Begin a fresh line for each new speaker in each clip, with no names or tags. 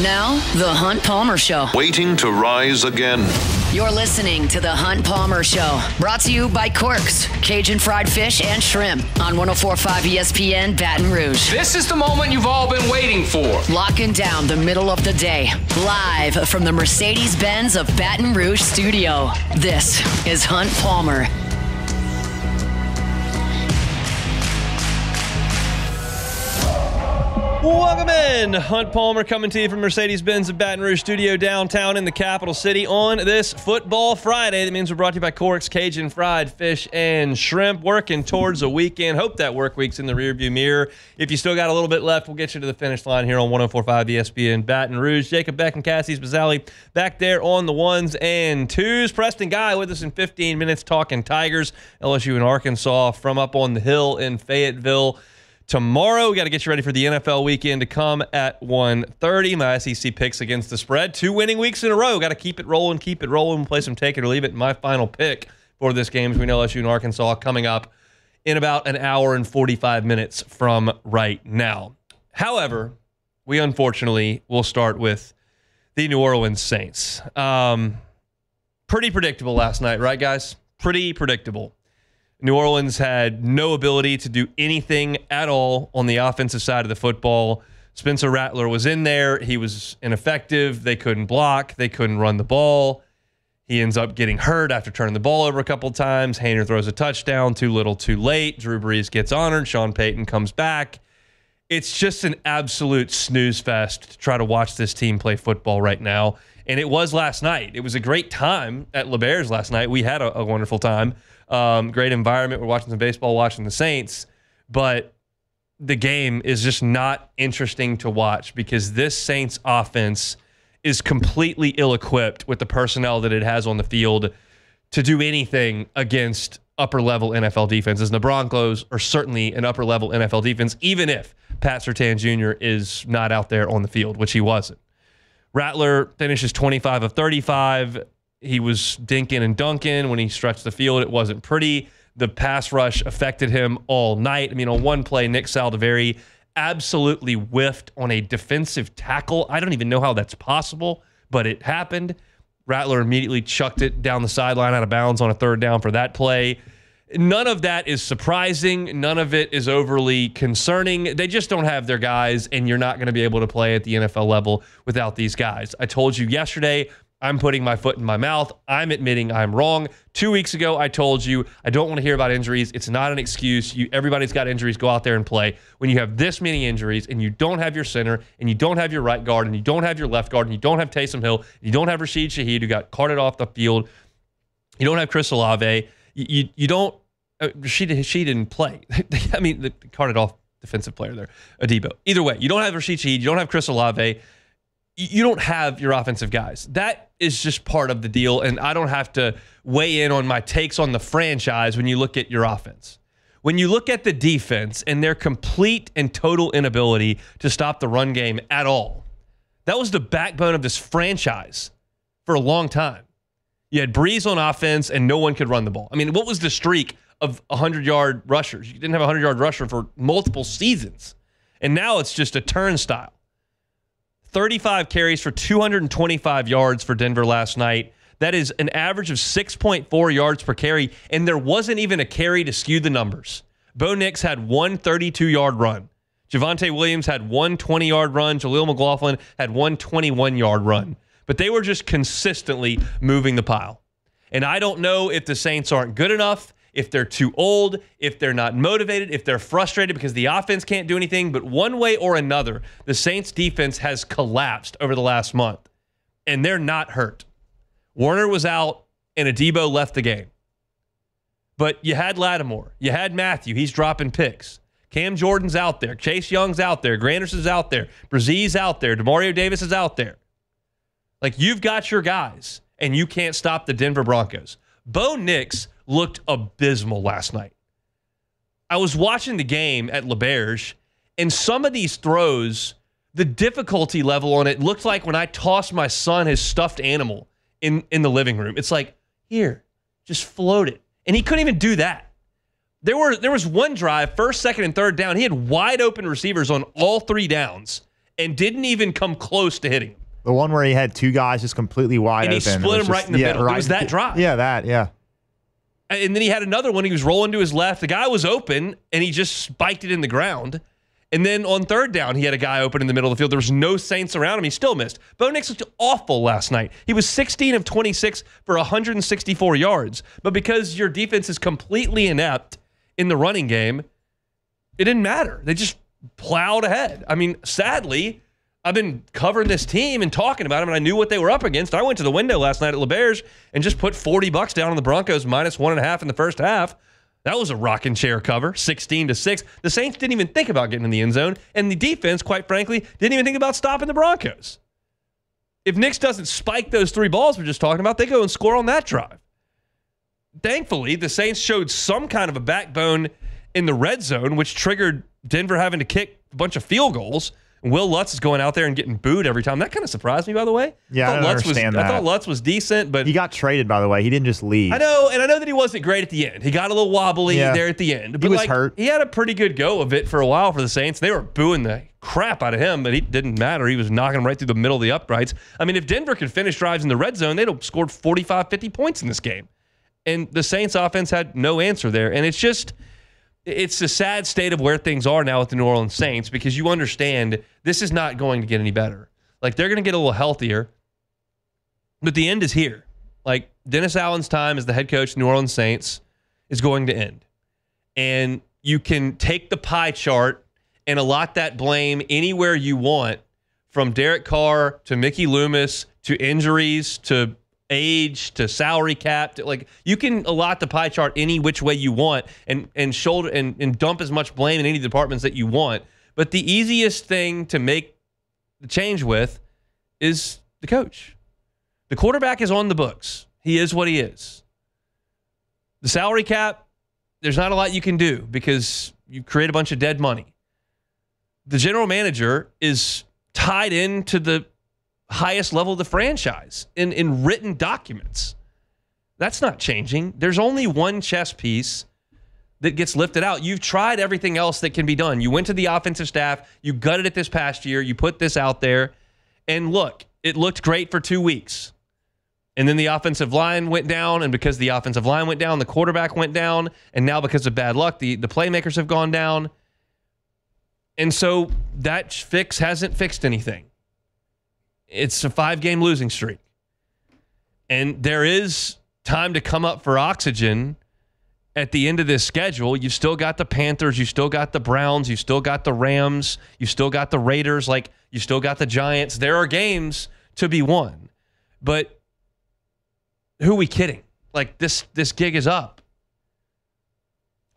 Now, The Hunt Palmer Show.
Waiting to rise again.
You're listening to The Hunt Palmer Show. Brought to you by Quirks, Cajun fried fish and shrimp on 104.5 ESPN Baton Rouge.
This is the moment you've all been waiting for.
Locking down the middle of the day. Live from the Mercedes-Benz of Baton Rouge studio. This is Hunt Palmer.
Welcome in. Hunt Palmer coming to you from Mercedes-Benz of Baton Rouge studio downtown in the capital city on this Football Friday. That means we're brought to you by Cork's Cajun fried fish and shrimp. Working towards a weekend. Hope that work week's in the rearview mirror. If you still got a little bit left, we'll get you to the finish line here on 104.5 ESPN Baton Rouge. Jacob Beck and Cassie Spazzali back there on the ones and twos. Preston Guy with us in 15 minutes talking Tigers. LSU and Arkansas from up on the hill in Fayetteville. Tomorrow, we got to get you ready for the NFL weekend to come at 1:30. My SEC picks against the spread. 2 winning weeks in a row. Got to keep it rolling, We'll play some take it or leave it. My final pick for this game is we know LSU and Arkansas coming up in about an hour and 45 minutes from right now. However, we unfortunately will start with the New Orleans Saints. Pretty predictable last night, right, guys? Pretty predictable. New Orleans had no ability to do anything at all on the offensive side of the football. Spencer Rattler was in there. He was ineffective. They couldn't block. They couldn't run the ball. He ends up getting hurt after turning the ball over a couple of times. Hayner throws a touchdown, too little, too late. Drew Brees gets honored. Sean Payton comes back. It's just an absolute snooze fest to try to watch this team play football right now. And it was last night. It was a great time at LeBear's last night. We had a wonderful time. Great environment. We're watching some baseball, watching the Saints. But the game is just not interesting to watch because this Saints offense is completely ill-equipped with the personnel that it has on the field to do anything against upper-level NFL defenses. And the Broncos are certainly an upper-level NFL defense, even if Pat Surtain Jr. is not out there on the field, which he wasn't. Rattler finishes 25 of 35. He was dinking and dunking when he stretched the field. It wasn't pretty. The pass rush affected him all night. I mean, on one play, Nick Saldiveri absolutely whiffed on a defensive tackle. I don't even know how that's possible, but it happened. Rattler immediately chucked it down the sideline out of bounds on a third down for that play. None of that is surprising. None of it is overly concerning. They just don't have their guys, and you're not going to be able to play at the NFL level without these guys. I told you yesterday, I'm putting my foot in my mouth. I'm admitting I'm wrong. 2 weeks ago, I told you I don't want to hear about injuries. It's not an excuse. Everybody's got injuries. Go out there and play. When you have this many injuries and you don't have your center and you don't have your right guard and you don't have your left guard and you don't have Taysom Hill, and you don't have Rashid Shaheed who got carted off the field, you don't have Chris Olave, you don't she didn't play. I mean, the carted off defensive player there, Adebo. Either way, you don't have Rashid Shaheed, you don't have Chris Olave. You don't have your offensive guys. That is just part of the deal, and I don't have to weigh in on my takes on the franchise when you look at your offense. When you look at the defense and their complete and total inability to stop the run game at all, that was the backbone of this franchise for a long time. You had Brees on offense, and no one could run the ball. I mean, what was the streak of 100-yard rushers? You didn't have a 100-yard rusher for multiple seasons, and now it's just a turnstile. 35 carries for 225 yards for Denver last night. That is an average of 6.4 yards per carry, and there wasn't even a carry to skew the numbers. Bo Nix had one 32-yard run. Javonte Williams had one 20-yard run. Jaleel McLaughlin had one 21-yard run. But they were just consistently moving the pile. And I don't know if the Saints aren't good enough, if they're too old, if they're not motivated, if they're frustrated because the offense can't do anything. But one way or another, the Saints defense has collapsed over the last month, and they're not hurt. Warner was out, and Adebo left the game. But you had Lattimore. You had Matthew. He's dropping picks. Cam Jordan's out there. Chase Young's out there. Granderson's out there. Brazie's out there. DeMario Davis is out there. Like, you've got your guys, and you can't stop the Denver Broncos. Bo Nix looked abysmal last night. I was watching the game at LeBear's, and some of these throws, the difficulty level on it looked like when I tossed my son his stuffed animal in the living room. It's like, here, just float it. And he couldn't even do that. There was one drive, first, second, and third down. He had wide open receivers on all three downs, and didn't even come close to hitting him.
The one where he had two guys just completely wide open.
And he split him right in the middle. Right. It was that drive.
Yeah.
And then he had another one. He was rolling to his left. The guy was open, and he just spiked it in the ground. And then on third down, he had a guy open in the middle of the field. There was no Saints around him. He still missed. Bo Nix looked awful last night. He was 16 of 26 for 164 yards. But because your defense is completely inept in the running game, it didn't matter. They just plowed ahead. I mean, sadly, I've been covering this team and talking about them, and I knew what they were up against. I went to the window last night at LeBear's and just put $40 down on the Broncos minus 1.5 in the first half. That was a rocking chair cover, 16-6. The Saints didn't even think about getting in the end zone, and the defense, quite frankly, didn't even think about stopping the Broncos. If Nix doesn't spike those 3 balls we're just talking about, they go and score on that drive. Thankfully, the Saints showed some kind of a backbone in the red zone, which triggered Denver having to kick a bunch of field goals. Will Lutz is going out there and getting booed every time. That kind of surprised me, by the way.
Yeah, I understand that.
I thought Lutz was decent, but
he got traded, by the way. He didn't just leave.
I know, and I know that he wasn't great at the end. He got a little wobbly there at the end. But
he was hurt.
He had a pretty good go of it for a while for the Saints. They were booing the crap out of him, but it didn't matter. He was knocking them right through the middle of the uprights. I mean, if Denver could finish drives in the red zone, they'd have scored 45, 50 points in this game. And the Saints offense had no answer there. And it's a sad state of where things are now with the New Orleans Saints, because you understand this is not going to get any better. Like, they're going to get a little healthier, but the end is here. Like, Dennis Allen's time as the head coach of the New Orleans Saints is going to end. And you can take the pie chart and allot that blame anywhere you want, from Derek Carr to Mickey Loomis to injuries to age to salary cap. Like, you can allot the pie chart any which way you want and shoulder and dump as much blame in any departments that you want. But the easiest thing to make the change with is the coach. The quarterback is on the books. He is what he is. The salary cap, there's not a lot you can do because you create a bunch of dead money. The general manager is tied into the highest level of the franchise in written documents. That's not changing. There's only one chess piece that gets lifted out. You've tried everything else that can be done. You went to the offensive staff. You gutted it this past year. You put this out there. And look, it looked great for 2 weeks. And then the offensive line went down. And because the offensive line went down, the quarterback went down. And now because of bad luck, the playmakers have gone down. And so that fix hasn't fixed anything. It's a 5-game losing streak. And there is time to come up for oxygen at the end of this schedule. You've still got the Panthers. You still got the Browns. You still got the Rams. You still got the Raiders. Like, you still got the Giants. There are games to be won. But who are we kidding? Like, this gig is up.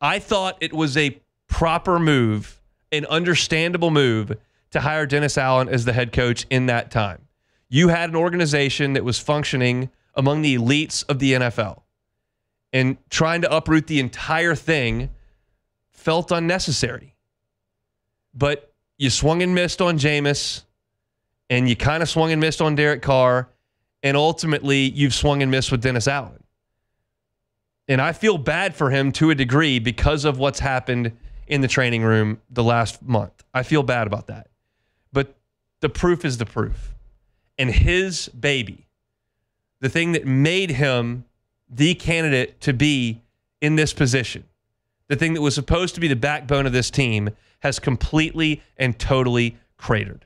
I thought it was a proper move, an understandable move, to hire Dennis Allen as the head coach in that time. You had an organization that was functioning among the elites of the NFL, and trying to uproot the entire thing felt unnecessary. But you swung and missed on Jameis, and you kind of swung and missed on Derek Carr, and ultimately you've swung and missed with Dennis Allen. And I feel bad for him to a degree because of what's happened in the training room the last month. I feel bad about that. But the proof is the proof. And his baby, the thing that made him the candidate to be in this position, the thing that was supposed to be the backbone of this team, has completely and totally cratered.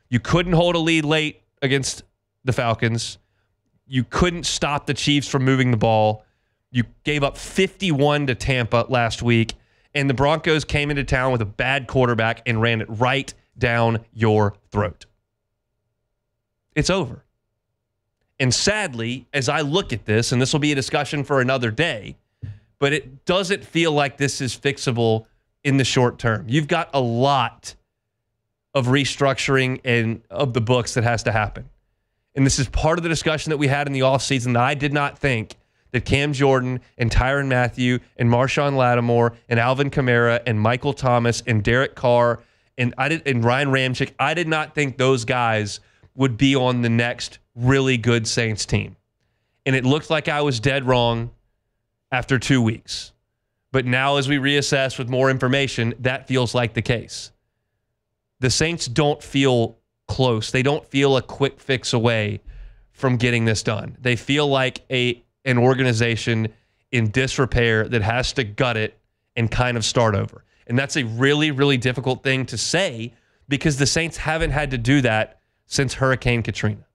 You couldn't hold a lead late against the Falcons. You couldn't stop the Chiefs from moving the ball. You gave up 51 to Tampa last week, and the Broncos came into town with a bad quarterback and ran it right down your throat. It's over. And sadly, as I look at this, and this will be a discussion for another day, but it doesn't feel like this is fixable in the short term. You've got a lot of restructuring and of the books that has to happen. And this is part of the discussion that we had in the offseason, that I did not think that Cam Jordan and Tyrann Mathieu and Marshawn Lattimore and Alvin Kamara and Michael Thomas and Derek Carr and Ryan Ramczyk, I did not think those guys would be on the next really good Saints team. And it looked like I was dead wrong after 2 weeks. But now as we reassess with more information, that feels like the case. The Saints don't feel close. They don't feel a quick fix away from getting this done. They feel like an organization in disrepair that has to gut it and kind of start over. And that's a really, really difficult thing to say because the Saints haven't had to do that since Hurricane Katrina.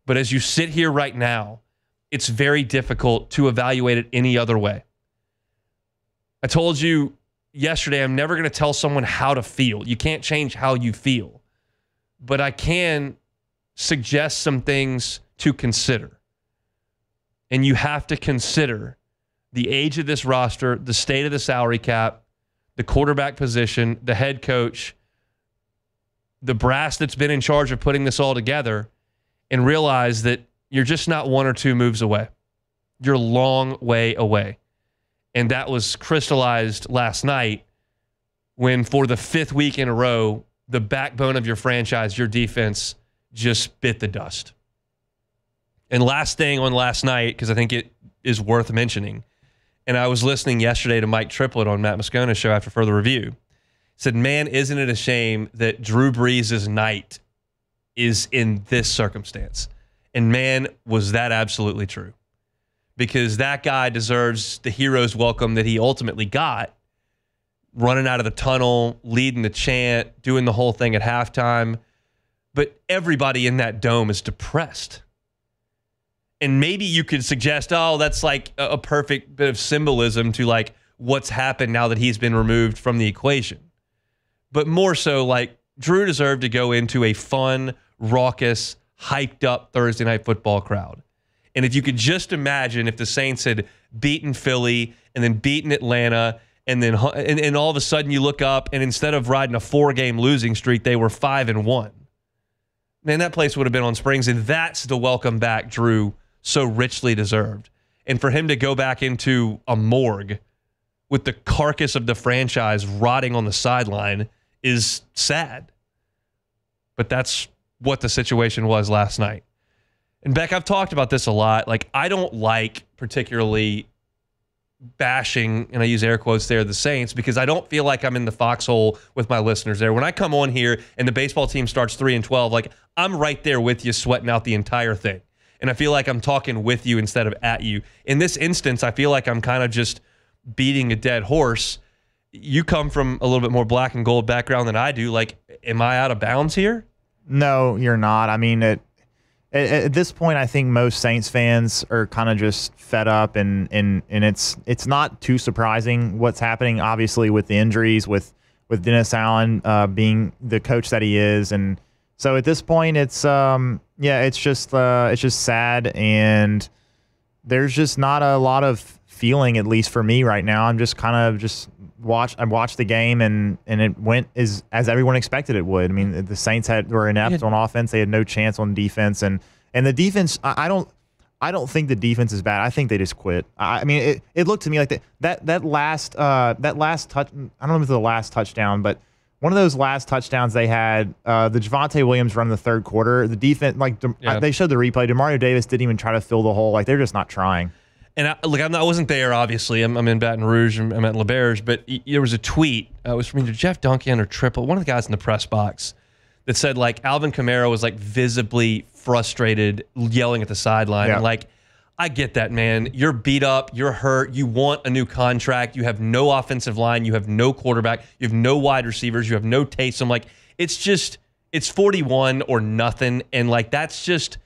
But as you sit here right now, it's very difficult to evaluate it any other way. I told you yesterday, I'm never going to tell someone how to feel. You can't change how you feel. But I can suggest some things to consider. And you have to consider the age of this roster, the state of the salary cap, the quarterback position, the head coach, the brass that's been in charge of putting this all together, and realize that you're just not one or two moves away. You're a long way away. And that was crystallized last night when, for the fifth week in a row, the backbone of your franchise, your defense, just bit the dust. And last thing on last night, because I think it is worth mentioning, and I was listening yesterday to Mike Triplett on Matt Moscona's show after further review, said, man, isn't it a shame that Drew Brees' night is in this circumstance? And man, was that absolutely true. Because that guy deserves the hero's welcome that he ultimately got, running out of the tunnel, leading the chant, doing the whole thing at halftime. But everybody in that dome is depressed. And maybe you could suggest, oh, that's like a perfect bit of symbolism to like what's happened now that he's been removed from the equation. But more so, like, Drew deserved to go into a fun, raucous, hyped up Thursday night football crowd. And if you could just imagine if the Saints had beaten Philly and then beaten Atlanta, and then and all of a sudden you look up and instead of riding a 4-game losing streak, they were 5-1. Man, that place would have been on springs, and that's the welcome back Drew so richly deserved. And for him to go back into a morgue with the carcass of the franchise rotting on the sideline is sad. But that's what the situation was last night. And Beck, I've talked about this a lot. Like, I don't like particularly bashing, and I use air quotes there, the Saints, because I don't feel like I'm in the foxhole with my listeners there. When I come on here and the baseball team starts 3-12, like, I'm right there with you sweating out the entire thing. And I feel like I'm talking with you instead of at you. In this instance, I feel like I'm kind of just beating a dead horse. You come from a little bit more black and gold background than I do. Like, am I out of bounds here?
No, you're not. I mean, at this point, I think most Saints fans are kind of just fed up, and it's not too surprising what's happening. Obviously, with the injuries, with Dennis Allen being the coach that he is, and so at this point, it's just sad, and there's just not a lot of feeling, at least for me right now. I'm just kind of I watched the game, and it went as everyone expected it would. I mean, the Saints were inept on offense. They had no chance on defense, and the defense. I don't think the defense is bad. I think they just quit. I mean, it looked to me like that last touch. I don't know if it was the last touchdown, but one of those last touchdowns they had, the Javonte Williams run in the third quarter. The defense, they showed the replay. DeMario Davis didn't even try to fill the hole. Like, they're just not trying.
And I wasn't there, obviously. I'm in Baton Rouge. I'm at LeBear's. But there was a tweet. It was from either Jeff Duncan or Triple, one of the guys in the press box, that said, like, Alvin Kamara was, like, visibly frustrated, yelling at the sideline. Yeah. And, like, I get that, man. You're beat up. You're hurt. You want a new contract. You have no offensive line. You have no quarterback. You have no wide receivers. You have no Taysom. Like, it's 41 or nothing. And, like, that sucks.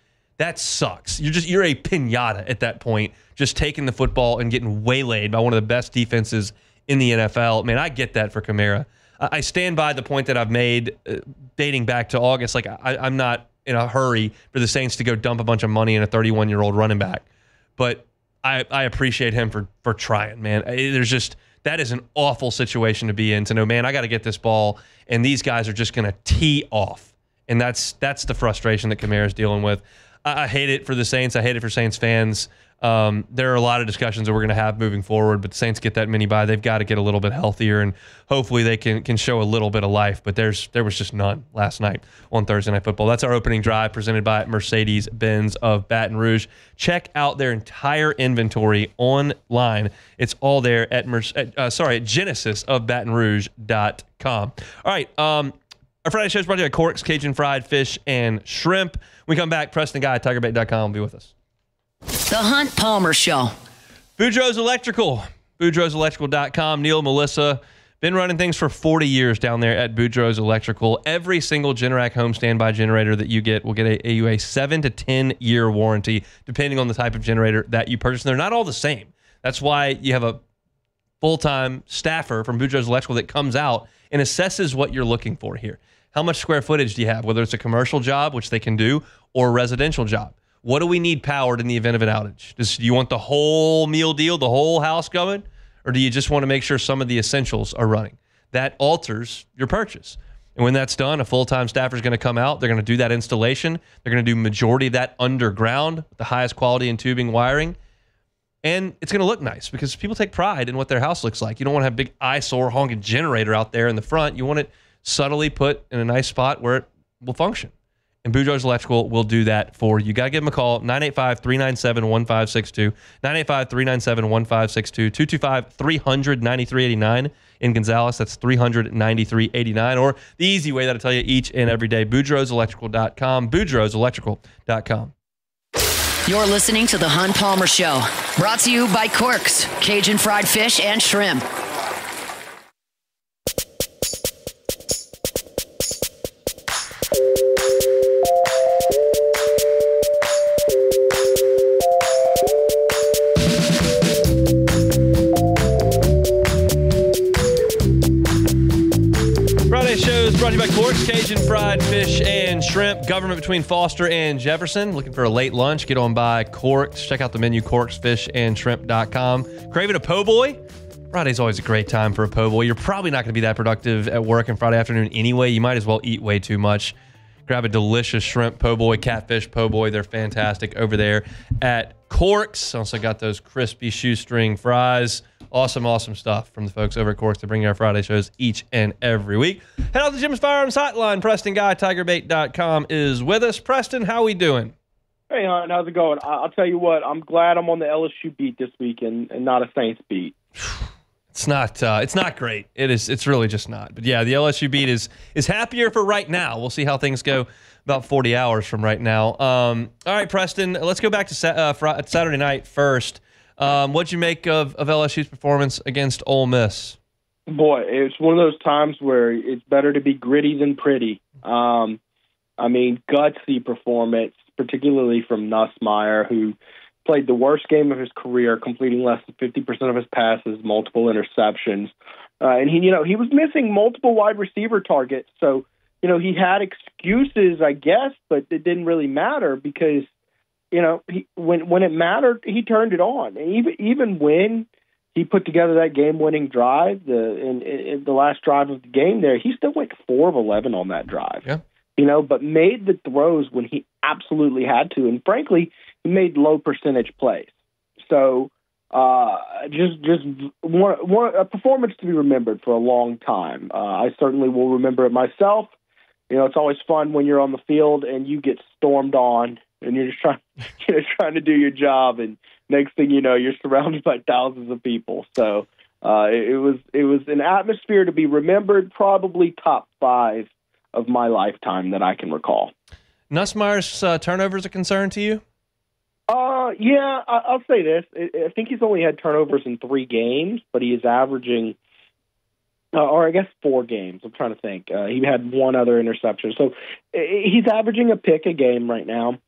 You're a pinata at that point, just taking the football and getting waylaid by one of the best defenses in the NFL. Man, I get that for Kamara. I stand by the point that I've made dating back to August. Like, I'm not in a hurry for the Saints to go dump a bunch of money in a 31-year-old running back. But I appreciate him for trying, man. That is an awful situation to be in, to know, man, I got to get this ball, and these guys are just going to tee off. And that's the frustration that Kamara's dealing with. I hate it for the Saints. I hate it for Saints fans. There are a lot of discussions that we're going to have moving forward, but the Saints get that mini bye. They've got to get a little bit healthier, and hopefully they can show a little bit of life. But there was just none last night on Thursday Night Football. That's our opening drive presented by Mercedes-Benz of Baton Rouge. Check out their entire inventory online. It's all there at Genesisofbatonrouge.com. All right, Our Friday show is brought to you by Cork's Cajun Fried Fish and Shrimp. When we come back, Preston Guy, TigerBait.com will be with us.
The Hunt Palmer Show.
Boudreaux's Electrical. BoudreauxElectrical.com. Neil, Melissa, been running things for 40 years down there at Boudreaux's Electrical. Every single Generac home standby generator that you get will get a 7 to 10 year warranty, depending on the type of generator that you purchase. And they're not all the same. That's why you have a full-time staffer from Boudreaux's Electrical that comes out and assesses what you're looking for here. How much square footage do you have, whether it's a commercial job, which they can do, or a residential job? What do we need powered in the event of an outage? Do you want the whole meal deal, the whole house going? Or do you just want to make sure some of the essentials are running? That alters your purchase. And when that's done, a full-time staffer is going to come out. They're going to do that installation. They're going to do majority of that underground with the highest quality in tubing wiring. And it's going to look nice because people take pride in what their house looks like. You don't want to have a big eyesore honking generator out there in the front. You want it subtly put in a nice spot where it will function. And Boudreaux's Electrical will do that for you. You got to give them a call, 985-397-1562, 985-397-1562, 225-300-9389 in Gonzales. That's 300-9389. Or the easy way that I tell you each and every day, BoudreauxElectrical.com, BoudreauxElectrical.com.
You're listening to The Hunt Palmer Show, brought to you by Cork's Cajun Fried Fish and Shrimp.
Brought to you by Cork's Cajun Fried Fish and Shrimp. Government between Foster and Jefferson. Looking for a late lunch? Get on by Cork's. Check out the menu, corksfishandshrimp.com. Craving a po' boy? Friday's always a great time for a po' boy. You're probably not going to be that productive at work on Friday afternoon anyway. You might as well eat way too much. Grab a delicious shrimp po' boy, catfish po' boy. They're fantastic over there at Cork's. Also got those crispy shoestring fries. Awesome, awesome stuff from the folks over at Cork's to bring you our Friday shows each and every week. Head out to Jim's Firearms Hotline. Preston Guy, TigerBait.com is with us. Preston, how we doing?
Hey, Hunt, how's it going? I'll tell you what, I'm glad I'm on the LSU beat this week and not a Saints beat.
It's not great. It's really just not. But yeah, the LSU beat is happier for right now. We'll see how things go about 40 hours from right now. All right, Preston, let's go back to Saturday night first. What'd you make of LSU's performance against Ole Miss?
Boy, it's one of those times where it's better to be gritty than pretty. Gutsy performance, particularly from Nussmeier, who played the worst game of his career, completing less than 50% of his passes, multiple interceptions. And he was missing multiple wide receiver targets. So, he had excuses, I guess, but it didn't really matter because when it mattered, he turned it on. And even when he put together that game-winning drive, in the last drive of the game there, he still went 4 of 11 on that drive. Yeah. But made the throws when he absolutely had to. And frankly, he made low percentage plays. So just a performance to be remembered for a long time. I certainly will remember it myself. It's always fun when you're on the field and you get stormed on and you're just trying to do your job, and next thing you know, you're surrounded by thousands of people. So it was an atmosphere to be remembered, probably top 5 of my lifetime that I can recall.
Nussmeier's turnovers a concern to you?
Yeah, I'll say this. I think he's only had turnovers in 3 games, but he is averaging, or I guess 4 games. I'm trying to think. He had 1 other interception. So he's averaging a pick a game right now.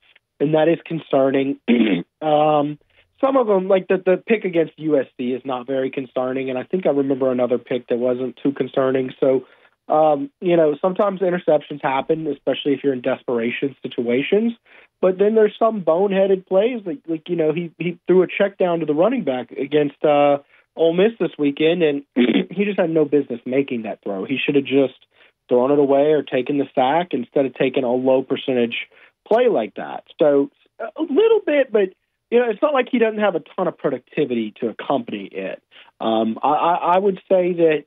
And that is concerning. Some of them, like the pick against USC, is not very concerning. And I think I remember another pick that wasn't too concerning. So, sometimes interceptions happen, especially if you're in desperation situations. But then there's some boneheaded plays, he threw a check down to the running back against Ole Miss this weekend, and he just had no business making that throw. He should have just thrown it away or taken the sack instead of taking a low percentage play like that. So a little bit, but it's not like he doesn't have a ton of productivity to accompany it. I would say that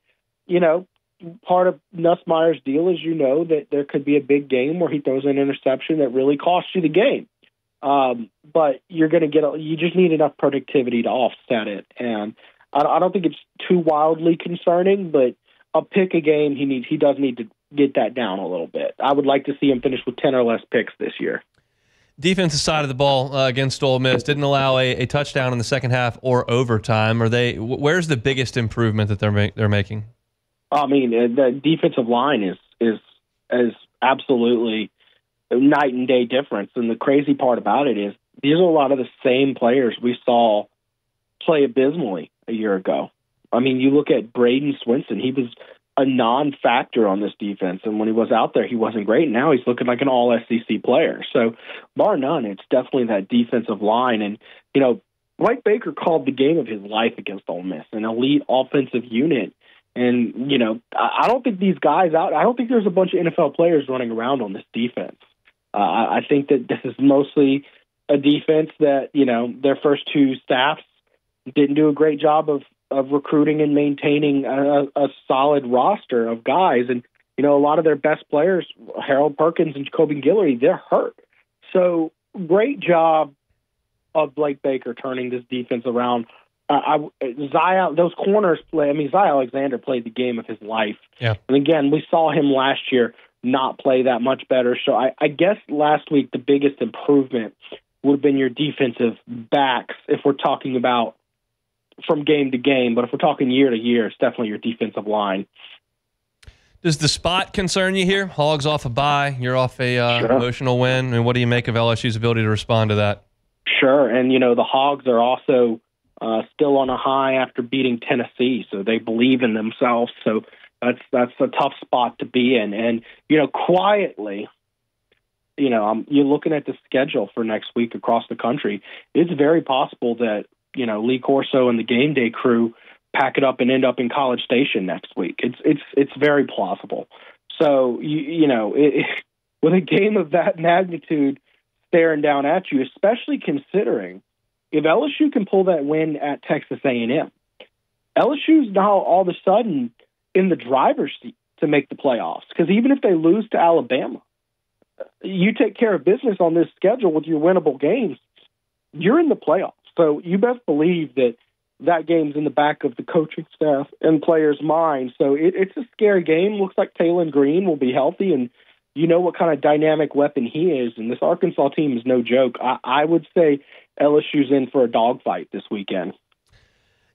part of Nussmeier's deal is that there could be a big game where he throws an interception that really costs you the game. But you're going to you just need enough productivity to offset it, and I don't think it's too wildly concerning. But a pick a game, he does need to get that down a little bit. I would like to see him finish with 10 or less picks this year.
Defensive side of the ball against Ole Miss didn't allow a touchdown in the second half or overtime. Where's the biggest improvement that they're making?
I mean, the defensive line is absolutely night and day difference. And the crazy part about it is these are a lot of the same players we saw play abysmally a year ago. I mean, you look at Braden Swinson, he was a non-factor on this defense, and when he was out there, he wasn't great. Now he's looking like an all-SEC player. So, bar none, it's definitely that defensive line. And, Blake Baker called the game of his life against Ole Miss, an elite offensive unit. And, I don't think these guys I don't think there's a bunch of NFL players running around on this defense. I think that this is mostly a defense that, their first two staffs didn't do a great job of recruiting and maintaining a solid roster of guys. And, a lot of their best players, Harold Perkins and Jacoby Guillory, they're hurt. So great job of Blake Baker turning this defense around. Those corners play. I mean, Zay Alexander played the game of his life.
Yeah.
And again, we saw him last year not play that much better. So I guess last week the biggest improvement would have been your defensive backs if we're talking about from game to game, but if we're talking year to year, it's definitely your defensive line.
Does the spot concern you here? Hogs off a bye, you're off a emotional win, and what do you make of LSU's ability to respond to that?
Sure, and the Hogs are also still on a high after beating Tennessee, so they believe in themselves. So that's a tough spot to be in, and quietly, you're looking at the schedule for next week across the country. It's very possible that Lee Corso and the game day crew pack it up and end up in College Station next week. It's very plausible. So with a game of that magnitude staring down at you, especially considering if LSU can pull that win at Texas A&M, LSU's now all of a sudden in the driver's seat to make the playoffs. Because even if they lose to Alabama, you take care of business on this schedule with your winnable games, you're in the playoffs. So you best believe that game's in the back of the coaching staff and players' minds. So it's a scary game. Looks like Taylon Green will be healthy, and you know what kind of dynamic weapon he is. And this Arkansas team is no joke. I would say LSU's in for a dogfight this weekend.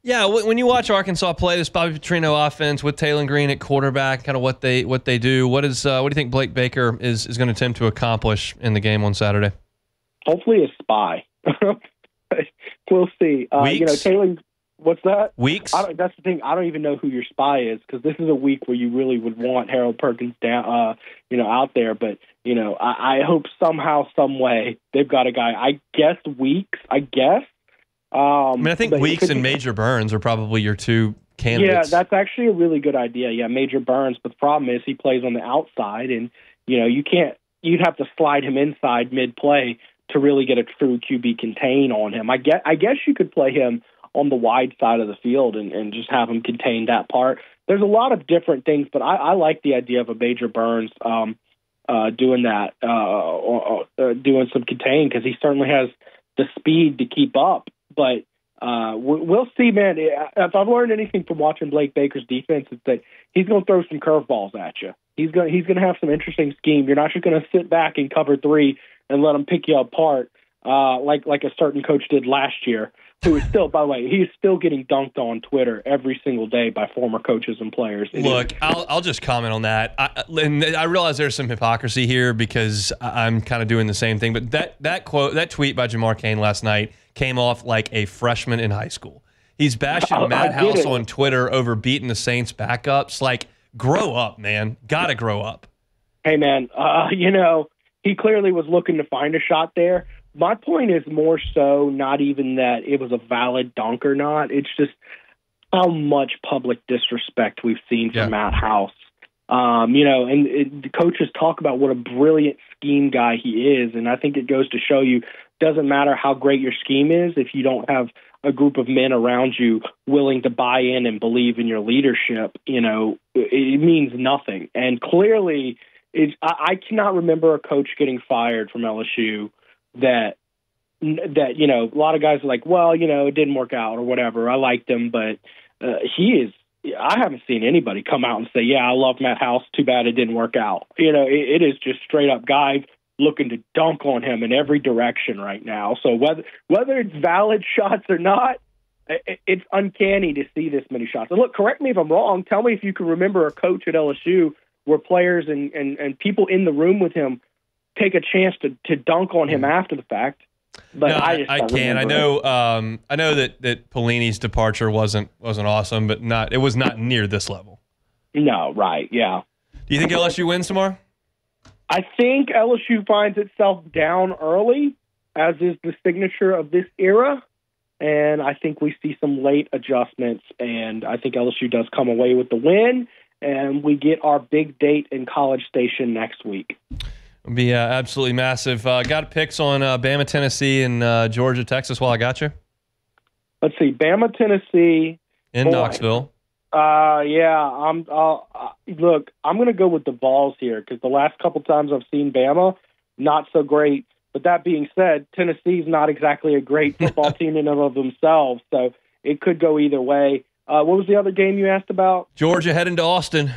Yeah, when you watch Arkansas play this Bobby Petrino offense with Taylon Green at quarterback, kind of what they do, what do you think Blake Baker is going to attempt to accomplish in the game on Saturday?
Hopefully a spy. We'll see. Taylor, what's that?
Weeks?
That's the thing. I don't even know who your spy is because this is a week where you really would want Harold Perkins down, out there. But I hope somehow, some way, they've got a guy. I guess Weeks. I think
Weeks and Major Burns are probably your two candidates.
Yeah, that's actually a really good idea. Yeah, Major Burns. But the problem is he plays on the outside, and you can't. You'd have to slide him inside mid-play to really get a true QB contain on him. I guess you could play him on the wide side of the field and just have him contain that part. There's a lot of different things, but I like the idea of a Major Burns doing that, doing some contain because he certainly has the speed to keep up. But we'll see, man. If I've learned anything from watching Blake Baker's defense, it's that he's going to throw some curveballs at you. He's going to have some interesting scheme. You're not just going to sit back and cover three and let them pick you apart like a certain coach did last year, who is still, by the way, he's still getting dunked on Twitter every single day by former coaches and players.
Look, I'll just comment on that. I realize there's some hypocrisy here because I'm kind of doing the same thing, but that tweet by Jamar Cain last night came off like a freshman in high school. He's bashing Matt House on Twitter over beating the Saints backups. Like, grow up, man. Gotta grow up.
Hey, man, he clearly was looking to find a shot there. My point is more so not even that it was a valid dunk or not. It's just how much public disrespect we've seen from Matt House. And the coaches talk about what a brilliant scheme guy he is, and I think it goes to show you doesn't matter how great your scheme is if you don't have a group of men around you willing to buy in and believe in your leadership. It means nothing. And clearly, I cannot remember a coach getting fired from LSU that a lot of guys are like, well, it didn't work out or whatever. I liked him, but he is I haven't seen anybody come out and say, yeah, I love Matt House. Too bad it didn't work out. It is just straight up guys looking to dunk on him in every direction right now. So whether it's valid shots or not, it's uncanny to see this many shots. And look, correct me if I'm wrong. Tell me if you can remember a coach at LSU where players and people in the room with him take a chance to dunk on him after the fact. But
no,
I
can't. I know that Pelini's departure wasn't awesome, but it was not near this level.
No, right, yeah.
Do you think LSU wins tomorrow?
I think LSU finds itself down early, as is the signature of this era, and I think we see some late adjustments, and I think LSU does come away with the win, and we get our big date in College Station next week.
It'll be absolutely massive. Got picks on Bama, Tennessee, and Georgia, Texas while I got you?
Let's see, Bama, Tennessee.
In Knoxville.
Yeah, look, I'm going to go with the Vols here because the last couple times I've seen Bama, not so great. But that being said, Tennessee's not exactly a great football team in and of themselves, so it could go either way. What was the other game you asked about?
Georgia heading to Austin.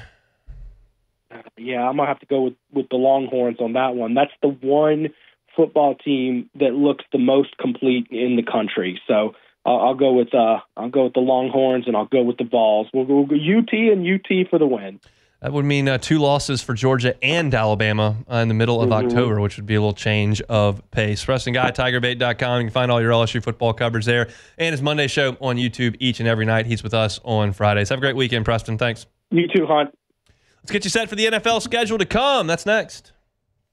Yeah, I'm going to have to go with the Longhorns on that one. That's the one football team that looks the most complete in the country. So I'll go with the Longhorns, and I'll go with the Vols. We'll go UT and UT for the win.
That would mean 2 losses for Georgia and Alabama in the middle of October, which would be a little change of pace. Preston Guy, TigerBait.com. You can find all your LSU football coverage there. And his Monday show on YouTube each and every night. He's with us on Fridays. Have a great weekend, Preston. Thanks.
You too, Hunt.
Let's get you set for the NFL schedule to come. That's next.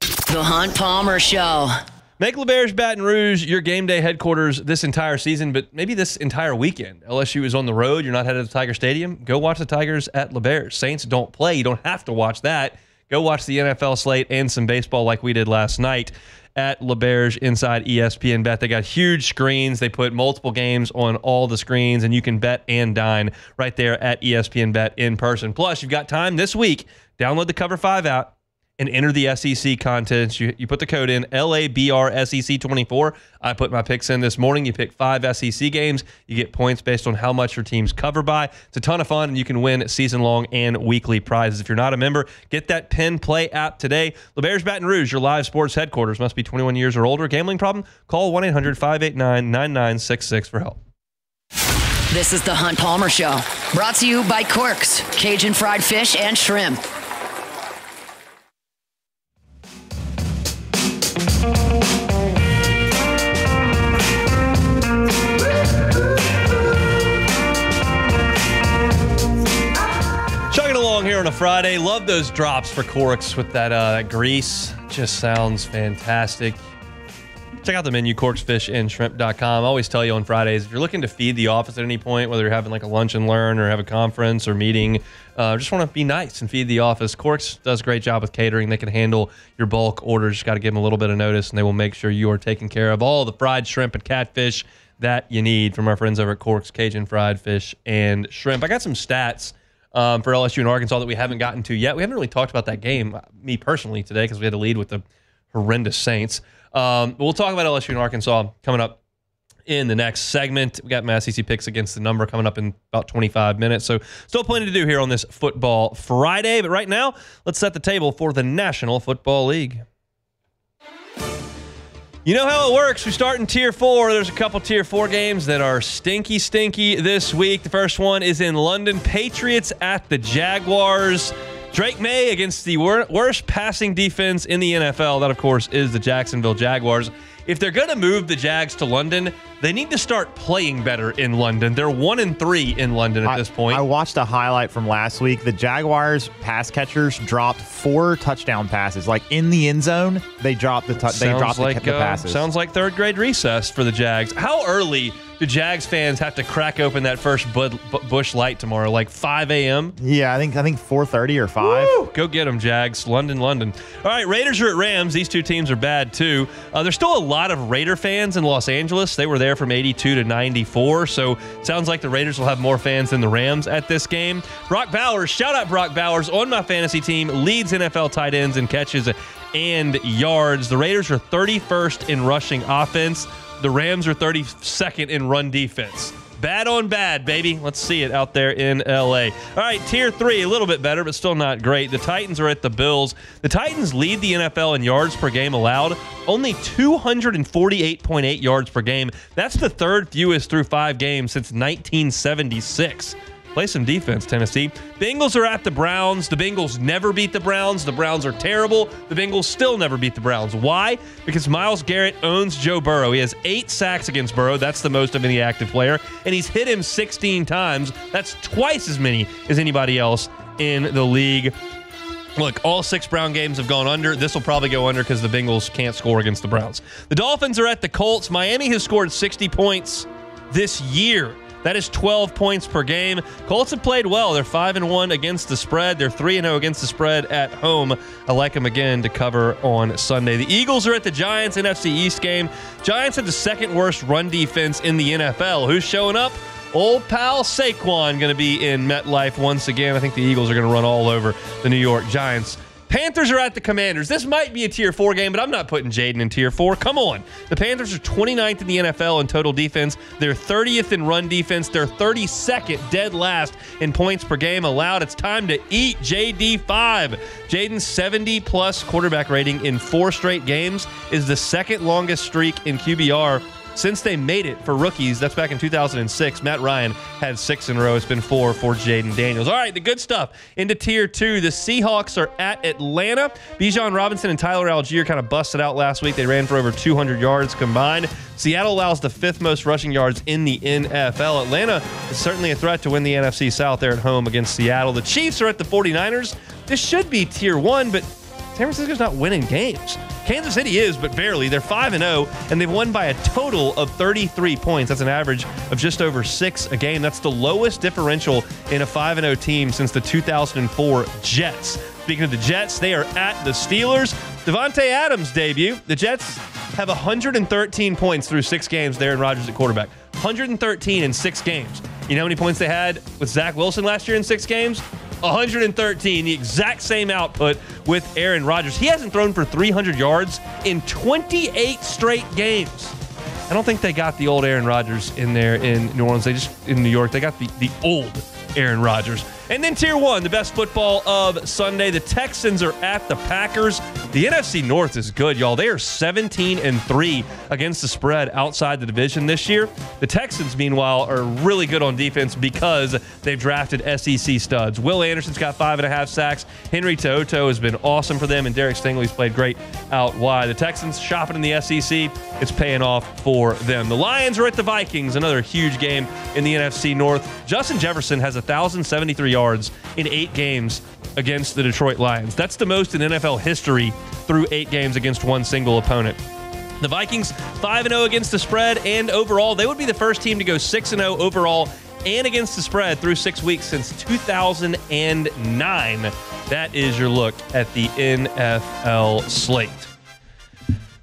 The Hunt Palmer Show.
Make LeBear's Baton Rouge your game day headquarters this entire season, but maybe this entire weekend. LSU is on the road. You're not headed to Tiger Stadium. Go watch the Tigers at LeBear's. Saints don't play. You don't have to watch that. Go watch the NFL slate and some baseball like we did last night at LeBear's inside ESPN Bet. They got huge screens. They put multiple games on all the screens, and you can bet and dine right there at ESPN Bet in person. Plus, you've got time this week. Download the Cover 5 app and enter the SEC contest. You put the code in, LABRSEC24. I put my picks in this morning. You pick 5 SEC games. You get points based on how much your teams cover by. It's a ton of fun, and you can win season-long and weekly prizes. If you're not a member, get that Penn Play app today. LeBear's Baton Rouge, your live sports headquarters. Must be 21 years or older. Gambling problem? Call 1-800-589-9966 for help.
This is the Hunt Palmer Show, brought to you by Quirks, Cajun fried fish and shrimp.
Chugging along here on a Friday. Love those drops for Quirks with that grease. Just sounds fantastic. Check out the menu, corksfishandshrimp.com. I always tell you on Fridays, if you're looking to feed the office at any point, whether you're having like a lunch and learn or have a conference or meeting, just want to be nice and feed the office. Quirks does a great job with catering. They can handle your bulk orders. Just got to give them a little bit of notice, and they will make sure you are taking care of all the fried shrimp and catfish that you need from our friends over at Quirks, Cajun Fried Fish and Shrimp. I got some stats for LSU and Arkansas that we haven't gotten to yet. We haven't really talked about that game, me personally, today because we had to lead with the horrendous Saints. But we'll talk about LSU and Arkansas coming up in the next segment. We got my SEC picks against the number coming up in about 25 minutes. So still plenty to do here on this Football Friday. But right now, let's set the table for the National Football League. You know how it works. We start in Tier 4. There's a couple Tier 4 games that are stinky this week. The first one is in London. Patriots at the Jaguars. Drake May against the worst passing defense in the NFL. That, of course, is the Jacksonville Jaguars. If they're going to move the Jags to London, they need to start playing better in London. They're 1-3 in London at this point.
I watched a highlight from last week. The Jaguars pass catchers dropped 4 touchdown passes. Like in the end zone, they dropped the passes.
Sounds like third grade recess for the Jags. How early do Jags fans have to crack open that first Busch Light tomorrow? Like 5 a.m.?
Yeah, I think 4:30 or 5.
Woo! Go get them, Jags. London. All right, Raiders are at Rams. These two teams are bad, too. There's still a lot of Raider fans in Los Angeles. They were there from 82 to 94, so it sounds like the Raiders will have more fans than the Rams at this game. Brock Bowers, shout out Brock Bowers, on my fantasy team, leads NFL tight ends in catches and yards. The Raiders are 31st in rushing offense. The Rams are 32nd in run defense. Bad on bad, baby. Let's see it out there in L.A. All right, Tier 3, a little bit better, but still not great. The Titans are at the Bills. The Titans lead the NFL in yards per game allowed, only 248.8 yards per game. That's the third fewest through 5 games since 1976. Play some defense, Tennessee. Bengals are at the Browns. The Bengals never beat the Browns. The Browns are terrible. The Bengals still never beat the Browns. Why? Because Myles Garrett owns Joe Burrow. He has 8 sacks against Burrow. That's the most of any active player. And he's hit him 16 times. That's twice as many as anybody else in the league. Look, all 6 Brown games have gone under. This will probably go under because the Bengals can't score against the Browns. The Dolphins are at the Colts. Miami has scored 60 points this year. That is 12 points per game. Colts have played well. They're 5-1 against the spread. They're 3-0 against the spread at home. I like them again to cover on Sunday. The Eagles are at the Giants, NFC East game. Giants have the second worst run defense in the NFL. Who's showing up? Old pal Saquon going to be in MetLife once again. I think the Eagles are going to run all over the New York Giants. Panthers are at the Commanders. This might be a Tier 4 game, but I'm not putting Jaden in Tier 4. Come on. The Panthers are 29th in the NFL in total defense. They're 30th in run defense. They're 32nd, dead last in points per game allowed. It's time to eat JD5. Jaden's 70-plus quarterback rating in 4 straight games is the second longest streak in QBR since they made it for rookies. That's back in 2006. Matt Ryan had 6 in a row. It's been 4 for Jaden Daniels. All right, the good stuff. Into Tier 2, the Seahawks are at Atlanta. Bijan Robinson and Tyler Algier kind of busted out last week. They ran for over 200 yards combined. Seattle allows the 5th most rushing yards in the NFL. Atlanta is certainly a threat to win the NFC South there at home against Seattle. The Chiefs are at the 49ers. This should be Tier 1, but San Francisco's not winning games. Kansas City is, but barely. They're 5-0, and they've won by a total of 33 points. That's an average of just over 6 a game. That's the lowest differential in a 5-0 team since the 2004 Jets. Speaking of the Jets, they are at the Steelers. Devontae Adams' debut. The Jets have 113 points through 6 games there in Rodgers at quarterback. 113 in 6 games. You know how many points they had with Zach Wilson last year in 6 games? 113, the exact same output with Aaron Rodgers. He hasn't thrown for 300 yards in 28 straight games. I don't think they got the old Aaron Rodgers in there in New Orleans. In New York, they got the old Aaron Rodgers. And then Tier 1, the best football of Sunday. The Texans are at the Packers. The NFC North is good, y'all. They are 17-3 against the spread outside the division this year. The Texans, meanwhile, are really good on defense because they've drafted SEC studs. Will Anderson's got 5.5 sacks. Henry To'oTo'o has been awesome for them, and Derek Stingley's played great out wide. The Texans shopping in the SEC. It's paying off for them. The Lions are at the Vikings, another huge game in the NFC North. Justin Jefferson has 1,073 yards in 8 games against the Detroit Lions. That's the most in NFL history through 8 games against one single opponent. The Vikings 5-0 against the spread, and overall, they would be the first team to go 6-0 overall and against the spread through 6 weeks since 2009. That is your look at the NFL slate.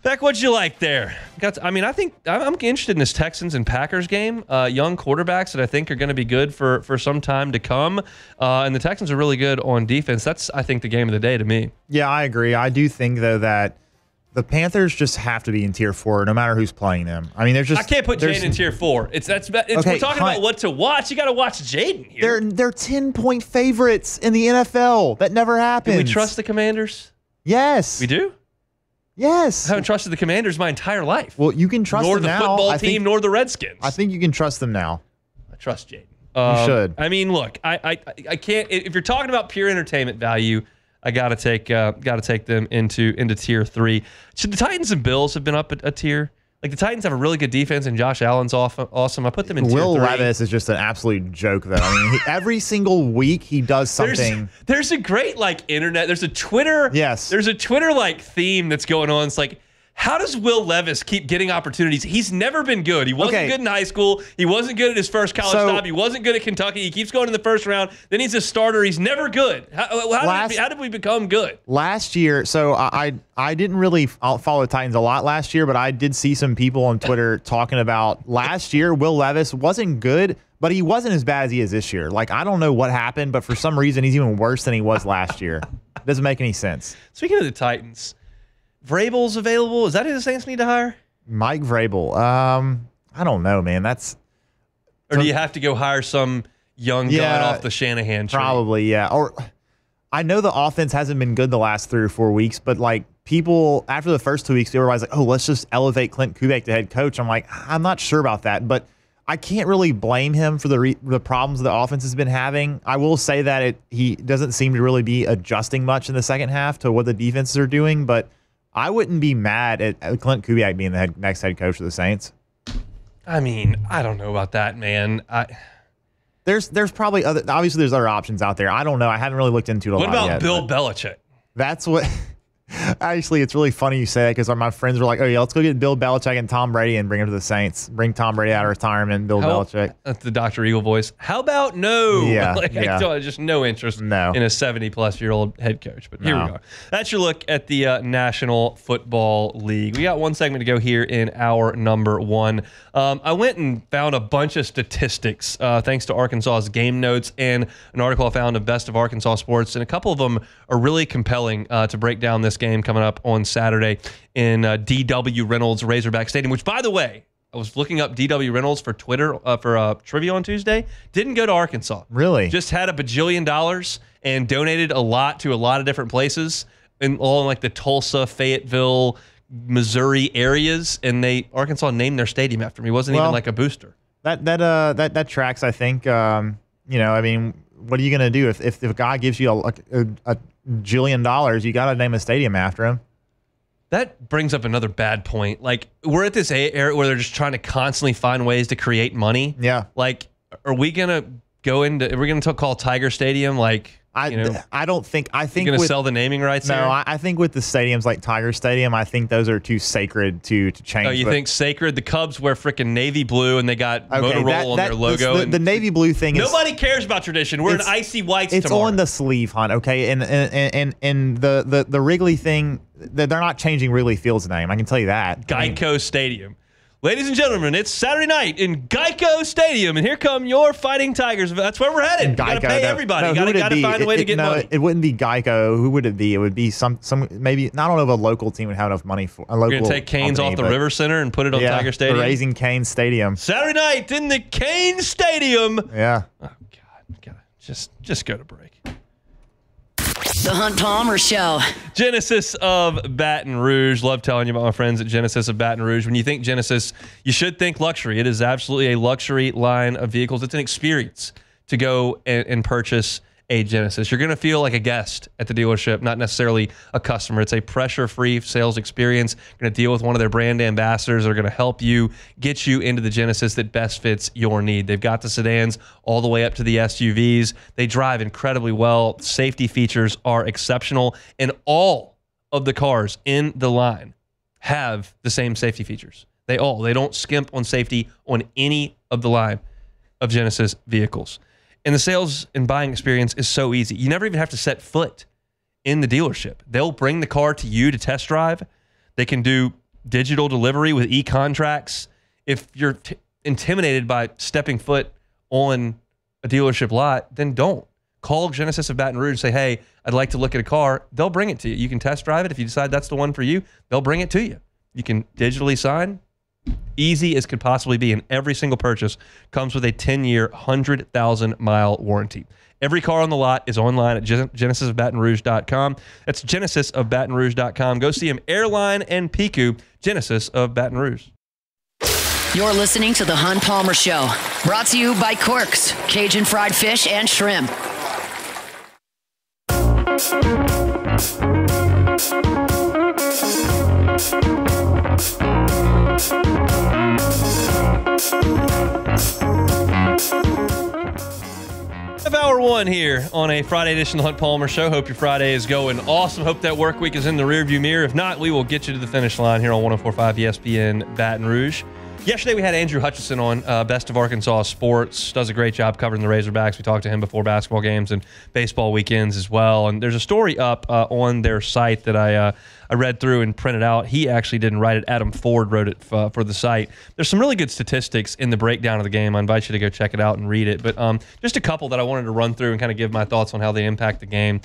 Beck, what'd you like there? I think I'm interested in this Texans and Packers game. Young quarterbacks that I think are going to be good for some time to come. And the Texans are really good on defense. That's, I think, the game of the day to me. Yeah, I agree. I do think, though, that the Panthers just have to be in Tier 4 no matter who's playing them. I mean, I can't put Jaden in Tier 4. Okay, we're talking about what to watch. You got to watch Jaden here. They're 10-point favorites in the NFL. That never happens. Do we trust the Commanders? Yes. We do? Yes. I haven't trusted the Commanders my entire life. Well, you can trust them now. Nor the football team, nor the Redskins. I think you can trust them now. I trust Jaden. You should. I mean, look, I can't. If you're talking about pure entertainment value, I gotta take them into Tier 3. Should the Titans and Bills have been up a tier? Like, the Titans have a really good defense, and Josh Allen's awesome. I put them in Tier 3. Will Levis is just an absolute joke, though. I mean, every single week he does something. There's a great internet. There's a Twitter. Yes. There's a Twitter theme that's going on. It's like, how does Will Levis keep getting opportunities? He's never been good. He wasn't good in high school. He wasn't good at his first college job. He wasn't good at Kentucky. He keeps going in the first round. Then he's a starter. He's never good. How did we become good? Last year, so I didn't really follow the Titans a lot last year, but I did see some people on Twitter talking about last year Will Levis wasn't good, but he wasn't as bad as he is this year. I don't know what happened, but for some reason he's even worse than he was last year. It doesn't make any sense. Speaking of the Titans, Vrabel's available. Is that who the Saints need to hire? Mike Vrabel. I don't know, man. Or do you have to go hire some young gun off the Shanahan tree?
Probably, yeah. Or I know the offense hasn't been good the last 3 or 4 weeks, but like people after the first 2 weeks, they were always like, "Oh, let's just elevate Clint Kubiak to head coach." I'm like, I'm not sure about that, but I can't really blame him for the problems the offense has been having. I will say that he doesn't seem to really be adjusting much in the second half to what the defenses are doing, but I wouldn't be mad at Clint Kubiak being the next head coach of the Saints.
I mean, I don't know about that, man.
There's probably obviously there's other options out there. I don't know. I haven't really looked into it a lot yet.
What about Bill Belichick?
That's what. Actually, it's really funny you say that because my friends were like, "Oh yeah, let's go get Bill Belichick and Tom Brady and bring him to the Saints. Bring Tom Brady out of retirement, Bill Belichick."
That's the Dr. Eagle voice. How about no?
Yeah,
just no interest in a 70-plus-year-old head coach. But here we are. That's your look at the National Football League. We got one segment to go here in hour number 1. I went and found a bunch of statistics thanks to Arkansas's game notes and an article I found of Best of Arkansas Sports, and a couple of them are really compelling to break down this game coming up on Saturday in D.W. Reynolds Razorback Stadium, which, by the way, I was looking up D.W. Reynolds for Twitter for trivia on Tuesday. Didn't go to Arkansas.
Really?
Just had $1 bajillion and donated a lot to a lot of different places, all in like the Tulsa, Fayetteville, Missouri areas, and Arkansas named their stadium after me. It wasn't even like a booster.
That tracks. I think. I mean, what are you going to do if a guy gives you a $1 jillion? You got to name a stadium after him.
That brings up another bad point. Like, we're at this area where they're just trying to constantly find ways to create money.
Yeah.
Like, are we gonna call Tiger Stadium
I don't think. I think
you're gonna sell the naming rights.
No, I think with the stadiums like Tiger Stadium, I think those are too sacred to change.
Oh, you think sacred? The Cubs wear freaking navy blue and they got Motorola on their logo.
The navy blue thing.
Nobody cares about tradition. We're in icy whites.
It's
tomorrow.
on the sleeve, Hunt. Okay, and the Wrigley thing. They're not changing Wrigley Field's name. I can tell you that.
Geico Stadium. Ladies and gentlemen, it's Saturday night in Geico Stadium, and here come your Fighting Tigers. That's where we're headed. You got to pay everybody. You got to find a way to get money.
It wouldn't be Geico. Who would it be? It would be some maybe. I don't know if a local team would have enough money for a local.
You're gonna take Canes off the River Center and put it on Tiger Stadium.
The Raising Cane Stadium.
Saturday night in the Cane Stadium.
Yeah.
Oh God, just go to break.
The Hunt Palmer Show.
Genesis of Baton Rouge. Love telling you about my friends at Genesis of Baton Rouge. When you think Genesis, you should think luxury. It is absolutely a luxury line of vehicles. It's an experience to go and purchase a Genesis. You're going to feel like a guest at the dealership, not necessarily a customer. It's a pressure-free sales experience. You're going to deal with one of their brand ambassadors that are going to help you get you into the Genesis that best fits your need. They've got the sedans all the way up to the SUVs. They drive incredibly well. Safety features are exceptional, and all of the cars in the line have the same safety features. They don't skimp on safety on any of the line of Genesis vehicles. And the sales and buying experience is so easy. You never even have to set foot in the dealership. They'll bring the car to you to test drive. They can do digital delivery with e-contracts. If you're intimidated by stepping foot on a dealership lot, then don't. Call Genesis of Baton Rouge and say, hey, I'd like to look at a car. They'll bring it to you. You can test drive it. If you decide that's the one for you, they'll bring it to you. You can digitally sign. Easy as could possibly be, and every single purchase comes with a 10-year, 100,000-mile warranty. Every car on the lot is online at genesisofbatonrouge.com. That's genesisofbatonrouge.com. Go see them, Airline and Piku, Genesis of Baton Rouge.
You're listening to The Hunt Palmer Show, brought to you by Corks, Cajun fried fish and shrimp.
Hour 1 here on a Friday edition of the Hunt Palmer Show. Hope your Friday is going awesome. Hope that work week is in the rearview mirror. If not, we will get you to the finish line here on 104.5 ESPN Baton Rouge. Yesterday we had Andrew Hutchison on, Best of Arkansas Sports. Does a great job covering the Razorbacks. We talked to him before basketball games and baseball weekends as well. And there's a story up on their site that I read through and printed out. He actually didn't write it. Adam Ford wrote it for the site. There's some really good statistics in the breakdown of the game. I invite you to go check it out and read it. But just a couple that I wanted to run through and kind of give my thoughts on how they impact the game.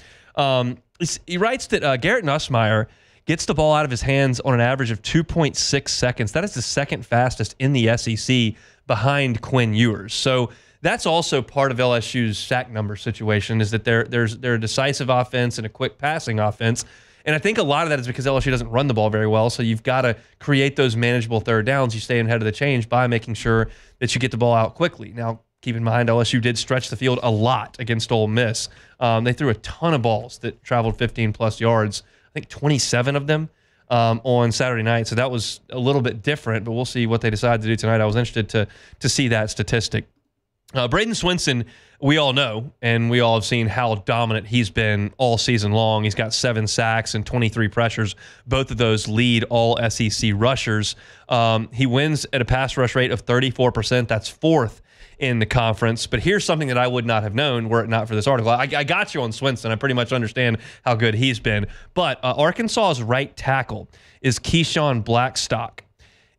He writes that Garrett Nussmeier gets the ball out of his hands on an average of 2.6 seconds. That is the second fastest in the SEC behind Quinn Ewers. So that's also part of LSU's sack number situation, is that they're a decisive offense and a quick passing offense. And I think a lot of that is because LSU doesn't run the ball very well, so you've got to create those manageable third downs. You stay ahead of the change by making sure that you get the ball out quickly. Now, keep in mind, LSU did stretch the field a lot against Ole Miss. They threw a ton of balls that traveled 15-plus yards, I think 27 of them on Saturday night. So that was a little bit different, but we'll see what they decide to do tonight. I was interested to see that statistic. Braden Swinson, we all know, and we all have seen how dominant he's been all season long. He's got 7 sacks and 23 pressures. Both of those lead all SEC rushers. He wins at a pass rush rate of 34%. That's 4th in the conference. But here's something that I would not have known were it not for this article. I got you on Swinson. I pretty much understand how good he's been. But Arkansas's right tackle is Keyshawn Blackstock.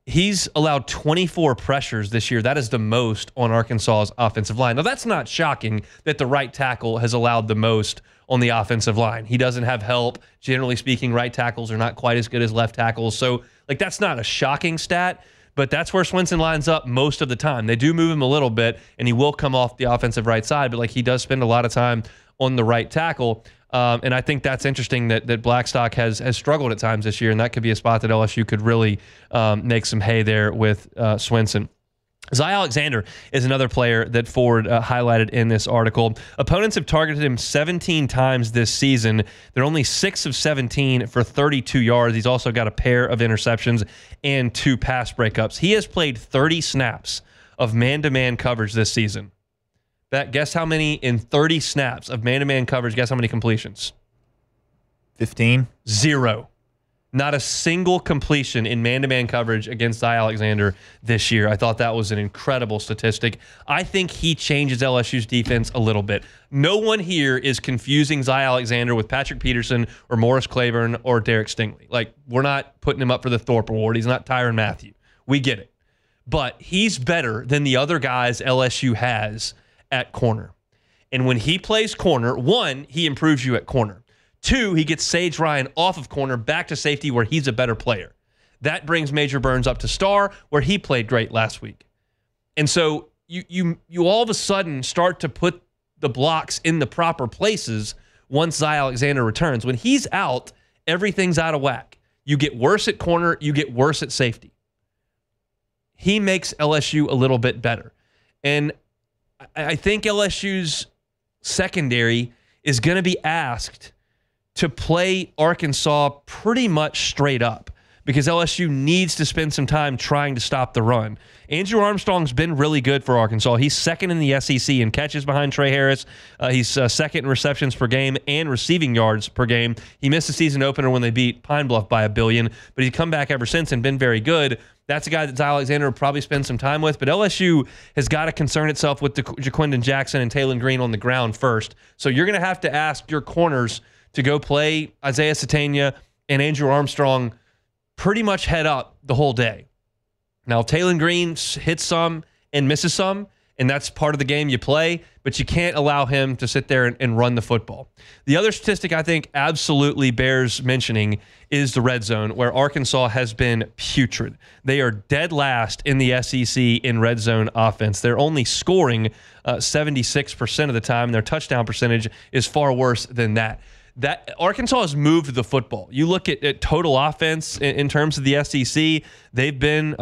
He's allowed 24 pressures this year. That is the most on Arkansas's offensive line. Now, that's not shocking that the right tackle has allowed the most on the offensive line. He doesn't have help. Generally speaking, right tackles are not quite as good as left tackles. So, that's not a shocking stat, but that's where Swinson lines up most of the time. They do move him a little bit, and he will come off the offensive right side, but he does spend a lot of time on the right tackle. And I think that's interesting that Blackstock has struggled at times this year, and that could be a spot that LSU could really make some hay there with Swinson. Zy Alexander is another player that Ford highlighted in this article. Opponents have targeted him 17 times this season. They're only 6 of 17 for 32 yards. He's also got a pair of interceptions and 2 pass breakups. He has played 30 snaps of man-to-man coverage this season. Guess how many in 30 snaps of man-to-man coverage? Guess how many completions?
15.
0. Not a single completion in man-to-man coverage against Zy Alexander this year. I thought that was an incredible statistic. I think he changes LSU's defense a little bit. No one here is confusing Zy Alexander with Patrick Peterson or Morris Claiborne or Derek Stingley. We're not putting him up for the Thorpe Award. He's not Tyrann Mathieu. We get it. But he's better than the other guys LSU has at corner. And when he plays corner, 1, he improves you at corner. 2, he gets Sage Ryan off of corner back to safety where he's a better player. That brings Major Burns up to star where he played great last week. And so you all of a sudden start to put the blocks in the proper places once Zy Alexander returns. When he's out, everything's out of whack. You get worse at corner, you get worse at safety. He makes LSU a little bit better. And I think LSU's secondary is going to be asked to play Arkansas pretty much straight up because LSU needs to spend some time trying to stop the run. Andrew Armstrong's been really good for Arkansas. He's 2nd in the SEC in catches behind Trey Harris. He's 2nd in receptions per game and receiving yards per game. He missed the season opener when they beat Pine Bluff by $1 billion, but he's come back ever since and been very good. That's a guy that Zy Alexander will probably spend some time with, but LSU has got to concern itself with Jaquindon Jackson and Taylon Green on the ground first. So you're going to have to ask your corners to go play Isaiah Satania and Andrew Armstrong pretty much head up the whole day. Now, Taylon Green hits some and misses some, and that's part of the game you play, but you can't allow him to sit there and run the football. The other statistic I think absolutely bears mentioning is the red zone, where Arkansas has been putrid. They are dead last in the SEC in red zone offense. They're only scoring 76% of the time. Their touchdown percentage is far worse than that. That Arkansas has moved the football. You look at total offense in terms of the SEC, they've been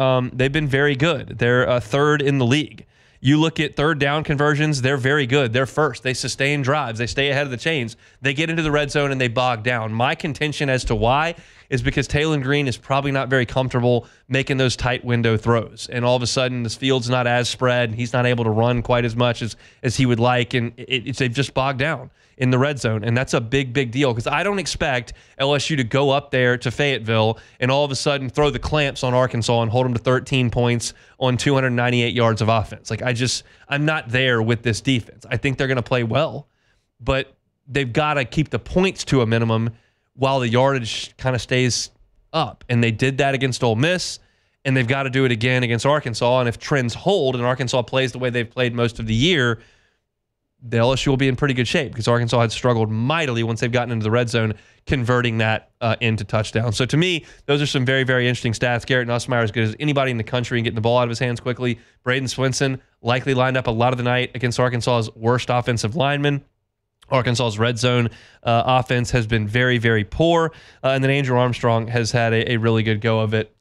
very good. They're 3rd in the league. You look at third down conversions, they're very good. They're first. They sustain drives. They stay ahead of the chains. They get into the red zone and they bog down. My contention as to why is because Taylon Green is probably not very comfortable making those tight window throws. And all of a sudden, this field's not as spread, and he's not able to run quite as much as he would like, and they've just bogged down in the red zone. And that's a big, big deal because I don't expect LSU to go up there to Fayetteville and all of a sudden throw the clamps on Arkansas and hold them to 13 points on 298 yards of offense. I'm not there with this defense. I think they're going to play well, but they've got to keep the points to a minimum while the yardage kind of stays up. And they did that against Ole Miss, and they've got to do it again against Arkansas. And if trends hold and Arkansas plays the way they've played most of the year, the LSU will be in pretty good shape because Arkansas had struggled mightily once they've gotten into the red zone, converting that into touchdowns. So to me, those are some very, very interesting stats. Garrett Nussmeier as good as anybody in the country and getting the ball out of his hands quickly. Braden Swinson likely lined up a lot of the night against Arkansas's worst offensive lineman. Arkansas's red zone offense has been very, very poor. And then Andrew Armstrong has had a really good go of it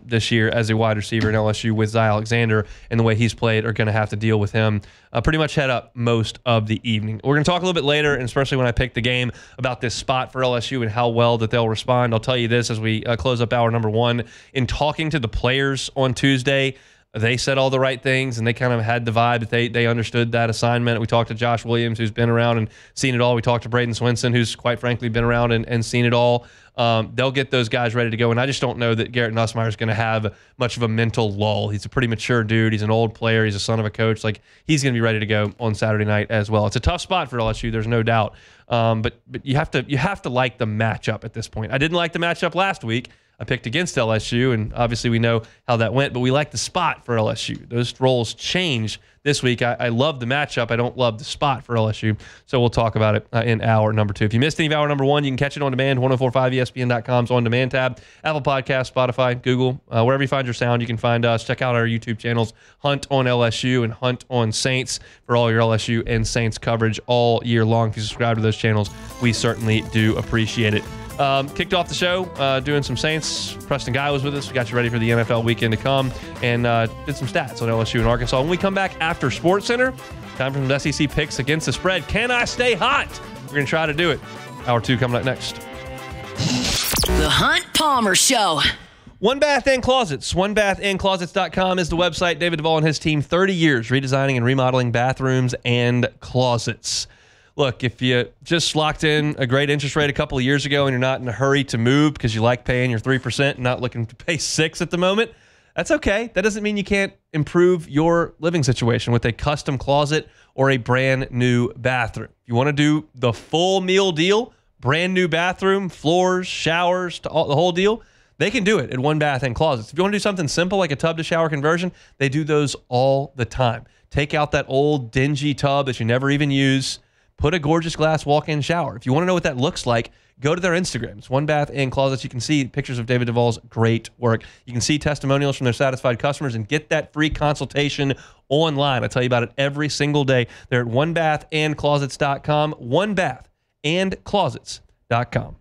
this year as a wide receiver in LSU with Zy Alexander, and the way he's played are going to have to deal with him pretty much head up most of the evening. We're going to talk a little bit later, and especially when I pick the game, about this spot for LSU and how well that they'll respond. I'll tell you this as we close up hour number one. In talking to the players on Tuesday, they said all the right things, and they kind of had the vibe that they understood that assignment. We talked to Josh Williams, who's been around and seen it all. We talked to Braden Swinson, who's quite frankly been around and seen it all. They'll get those guys ready to go, and I just don't know that Garrett Nussmeier is going to have much of a mental lull. He's a pretty mature dude. He's an old player. He's a son of a coach. Like, he's going to be ready to go on Saturday night as well. It's a tough spot for LSU. There's no doubt. But you have to like the matchup at this point. I didn't like the matchup last week. I picked against LSU, and obviously we know how that went, but we like the spot for LSU. Those roles change this week. I love the matchup. I don't love the spot for LSU, so we'll talk about it in hour number two. If you missed any of hour number one, you can catch it on demand, 1045ESPN.com's on-demand tab, Apple Podcasts, Spotify, Google, wherever you find your sound, you can find us. Check out our YouTube channels, Hunt on LSU and Hunt on Saints, for all your LSU and Saints coverage all year long. If you subscribe to those channels, we certainly do appreciate it. Kicked off the show doing some Saints. Preston Guy was with us. We got you ready for the NFL weekend to come, and did some stats on LSU and Arkansas. When we come back after SportsCenter, time for some SEC picks against the spread. Can I stay hot? We're going to try to do it. Hour two coming up next.
The Hunt Palmer Show.
One Bath and Closets. OneBathAndClosets.com is the website. David Duvall and his team, 30 years redesigning and remodeling bathrooms and closets. Look, if you just locked in a great interest rate a couple of years ago and you're not in a hurry to move because you like paying your 3% and not looking to pay 6% at the moment, that's okay. That doesn't mean you can't improve your living situation with a custom closet or a brand new bathroom. If you want to do the full meal deal, brand new bathroom, floors, showers, the whole deal, they can do it at One Bath and Closets. If you want to do something simple like a tub to shower conversion, they do those all the time. Take out that old dingy tub that you never even use. Put a gorgeous glass walk-in shower. If you want to know what that looks like, go to their Instagram. It's One Bath and Closets. You can see pictures of David Duvall's great work. You can see testimonials from their satisfied customers and get that free consultation online. I tell you about it every single day. They're at OneBathAndClosets.com. OneBathAndClosets.com.